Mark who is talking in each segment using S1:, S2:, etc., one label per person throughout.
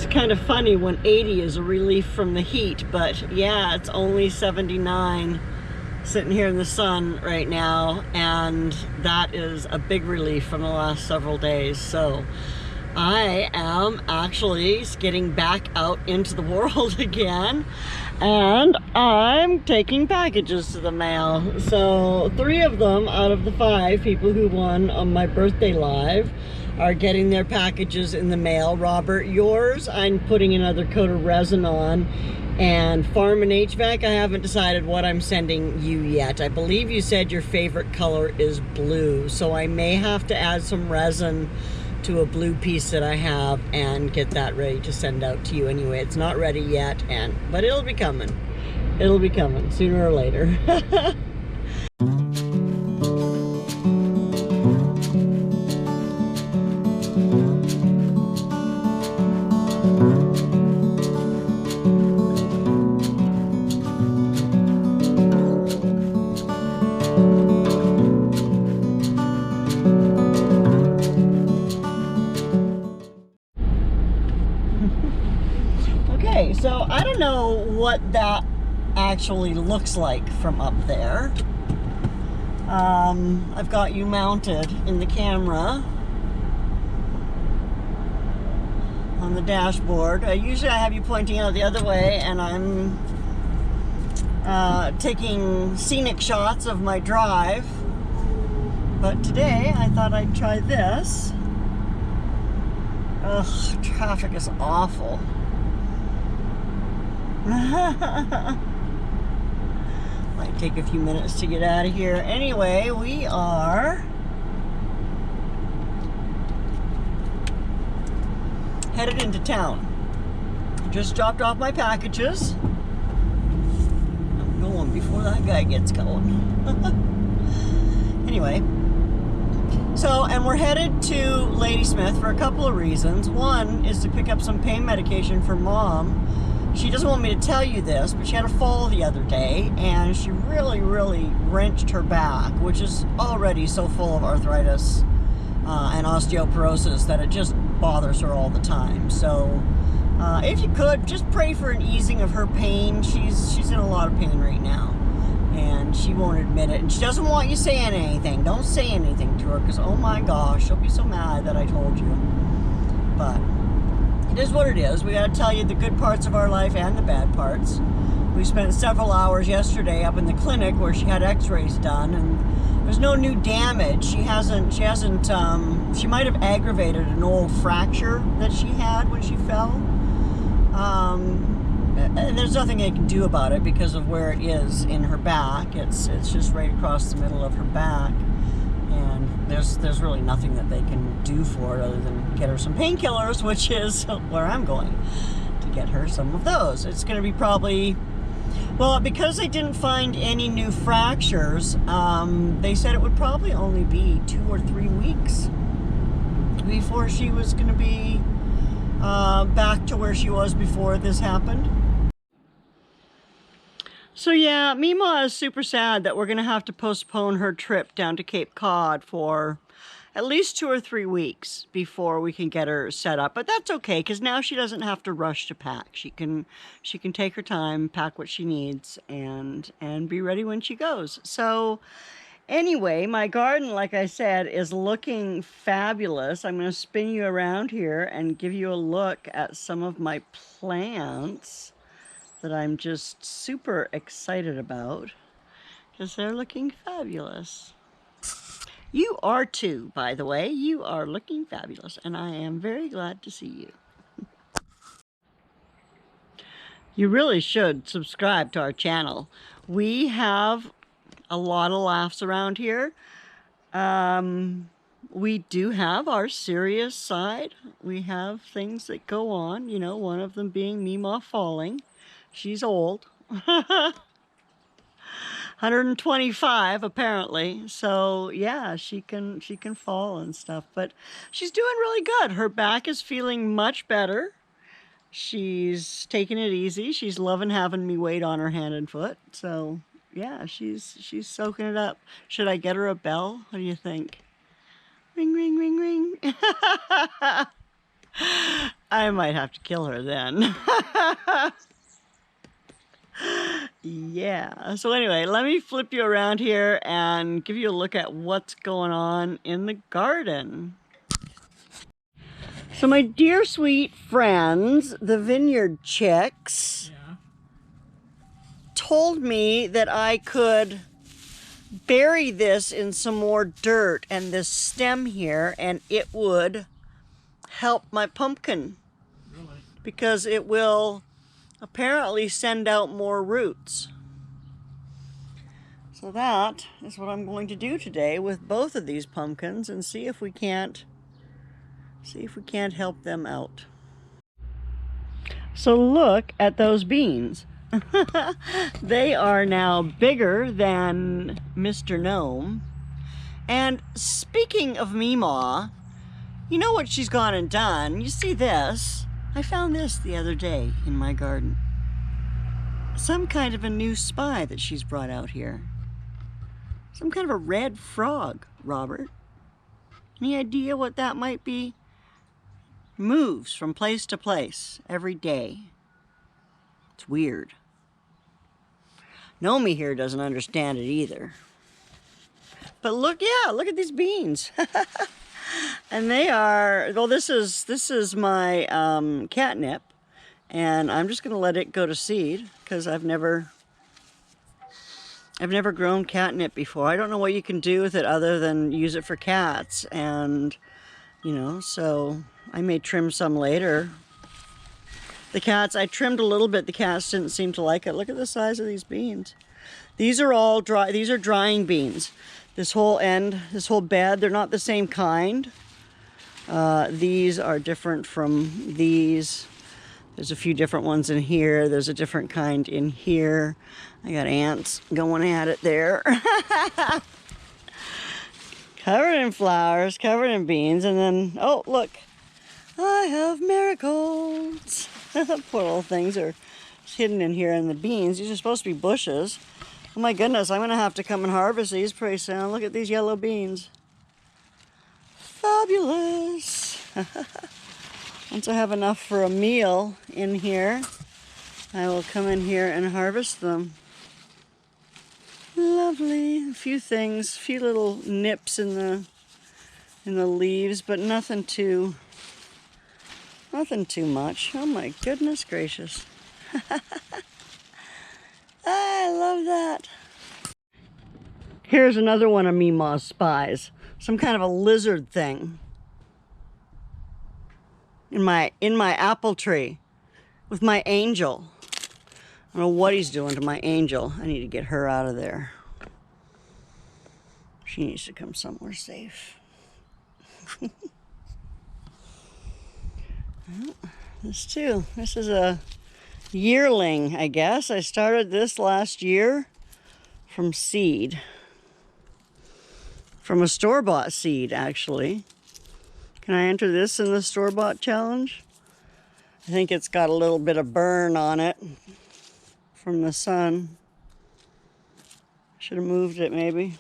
S1: It's kind of funny when 80 is a relief from the heat, but yeah, it's only 79 sitting here in the sun right now, and that is a big relief from the last several days. So I am actually getting back out into the world again, and I'm taking packages to the mail. So 3 of them out of the 5 people who won on my birthday live are getting their packages in the mail. Robert, yours, I'm putting another coat of resin on. And Farm and HVAC, I haven't decided what I'm sending you yet. I believe you said your favorite color is blue, so I may have to add some resin to a blue piece that I have and get that ready to send out to you anyway. It's not ready yet, but it'll be coming. It'll be coming sooner or later. Okay, so I don't know what that actually looks like from up there. I've got you mounted in the camera on the dashboard. Usually I have you pointing out the other way, and I'm taking scenic shots of my drive. But today I thought I'd try this. Ugh, traffic is awful. Might take a few minutes to get out of here. Anyway, we are headed into town. Just dropped off my packages. I'm going before that guy gets going. Anyway, and we're headed to Ladysmith for a couple of reasons. One is to pick up some pain medication for Mom. She doesn't want me to tell you this, but she had a fall the other day, and she really wrenched her back, which is already so full of arthritis and osteoporosis that it just bothers her all the time. So if you could, just pray for an easing of her pain. She's in a lot of pain right now, and she won't admit it, and she doesn't want you saying anything. Don't say anything to her, because oh my gosh, she'll be so mad that I told you. But it is what it is. We got to tell you the good parts of our life and the bad parts. We spent several hours yesterday up in the clinic where she had x-rays done, and there's no new damage. She might have aggravated an old fracture that she had when she fell. And there's nothing they can do about it because of where it is in her back. It's just right across the middle of her back. And there's really nothing that they can do for it other than get her some painkillers, which is where I'm going to get her some of those. It's going to be probably, well, because they didn't find any new fractures, they said it would probably only be 2 or 3 weeks before she was going to be back to where she was before this happened. So yeah, MeMaw is super sad that we're going to have to postpone her trip down to Cape Cod for at least 2 or 3 weeks before we can get her set up. But that's okay, because now she doesn't have to rush to pack. She can take her time, pack what she needs, and be ready when she goes. So anyway, my garden, like I said, is looking fabulous. I'm going to spin you around here and give you a look at some of my plants that I'm just super excited about, because they're looking fabulous. You are too, by the way. You are looking fabulous, and I am very glad to see you. You really should subscribe to our channel. We have a lot of laughs around here. We do have our serious side. We have things that go on, you know, one of them being MeMaw falling. She's old. 125 apparently. So yeah, she can fall and stuff, but she's doing really good. Her back is feeling much better. She's taking it easy. She's loving having me wait on her hand and foot. So yeah, she's soaking it up. Should I get her a bell? What do you think? Ring, ring, ring, ring. I might have to kill her then. Yeah. So anyway, let me flip you around here and give you a look at what's going on in the garden. So my dear sweet friends, the vineyard chicks, told me that I could bury this in some more dirt and this stem here, and it would help my pumpkin. Really? Because it will apparently send out more roots. So that is what I'm going to do today with both of these pumpkins and see if we can't help them out. So look at those beans. They are now bigger than Mr. Gnome. And speaking of MeMaw, you know what she's gone and done? You see this? I found this the other day in my garden. Some kind of a new spy that she's brought out here. Some kind of a red frog, Robert. Any idea what that might be? Moves from place to place every day. It's weird. Nomi here doesn't understand it either. But look, yeah, look at these beans. And they are, well, this is my catnip, and I'm just going to let it go to seed because I've never grown catnip before. I don't know what you can do with it other than use it for cats, and you know, so I may trim some later. The cats, I trimmed a little bit. The cats didn't seem to like it. Look at the size of these beans. These are all dry. These are drying beans. This whole end, this whole bed, they're not the same kind. These are different from these. There's a few different ones in here. There's a different kind in here. I got ants going at it there. Covered in flowers, covered in beans, and then, oh, look. I have marigolds. Poor little things are hidden in here in the beans. These are supposed to be bushes. Oh my goodness, I'm going to have to come and harvest these pretty soon. Look at these yellow beans. Fabulous. Once I have enough for a meal in here, I will come in here and harvest them. Lovely. A few things, a few little nips in the leaves, but nothing too much. Oh my goodness gracious. I love that. Here's another one of MeMaw's spies. Some kind of a lizard thing. In my apple tree with my angel. I don't know what he's doing to my angel. I need to get her out of there. She needs to come somewhere safe. This too. This is a yearling, I guess. I started this last year from seed. From a store-bought seed, actually. Can I enter this in the store-bought challenge? I think it's got a little bit of burn on it from the sun. Should have moved it, maybe.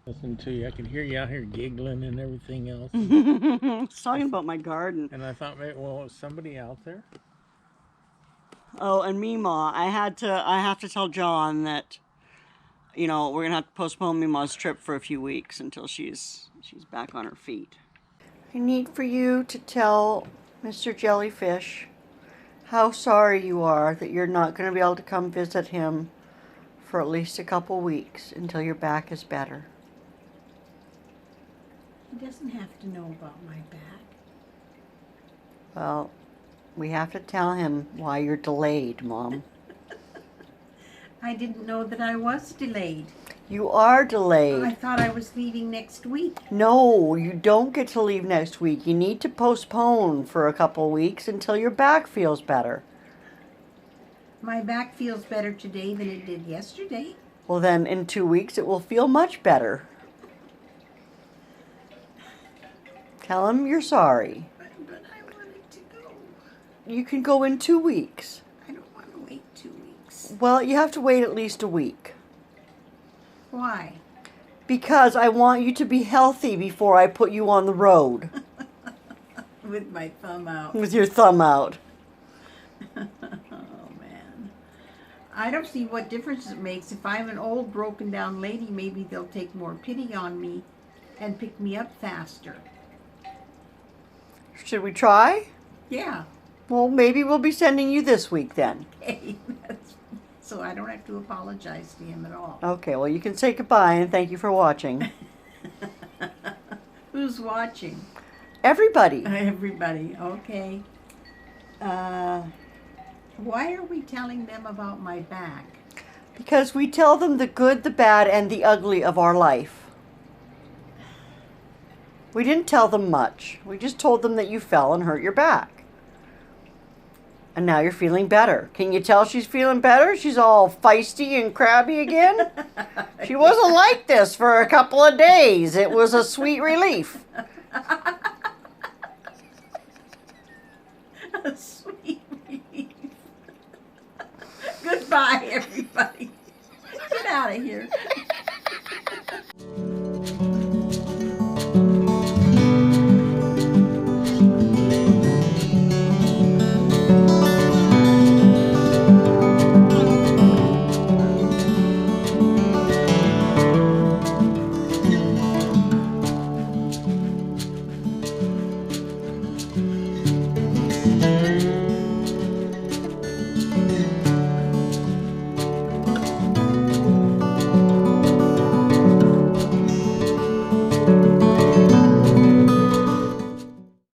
S2: Listen to you. I could hear you out here giggling and everything else.
S1: I was talking about my garden.
S2: And I thought, maybe, well, is somebody out there?
S1: Oh, and MeMaw, I have to tell John that, you know, we're gonna have to postpone MeMaw's trip for a few weeks until she's back on her feet. I need for you to tell Mr. Jellyfish how sorry you are that you're not going to be able to come visit him for at least a couple weeks until your back is better.
S3: He doesn't have to know about my back.
S1: Well, we have to tell him why you're delayed, Mom.
S3: I didn't know that I was delayed.
S1: You are delayed.
S3: I thought I was leaving next week.
S1: No, you don't get to leave next week. You need to postpone for a couple weeks until your back feels better.
S3: My back feels better today than it did yesterday.
S1: Well, then in 2 weeks it will feel much better. Tell him you're sorry.
S3: But I wanted to go.
S1: You can go in 2 weeks.
S3: I don't want to wait 2 weeks.
S1: Well, you have to wait at least a week.
S3: Why?
S1: Because I want you to be healthy before I put you on the road.
S3: With my thumb out.
S1: With your thumb out.
S3: Oh, man. I don't see what difference it makes. If I'm an old, broken down lady, maybe they'll take more pity on me and pick me up faster.
S1: Should we try?
S3: Yeah.
S1: Well, maybe we'll be sending you this week then.
S3: Okay. So I don't have to apologize to him at all.
S1: Okay, well, you can say goodbye and thank you for watching.
S3: Who's watching?
S1: Everybody.
S3: Everybody. Okay. Why are we telling them about my back?
S1: Because we tell them the good, the bad, and the ugly of our life. We didn't tell them much. We just told them that you fell and hurt your back. And now you're feeling better. Can you tell she's feeling better? She's all feisty and crabby again. She wasn't like this for a couple of days. It was a sweet relief.
S3: A sweet relief. Goodbye, everybody. Get out of here.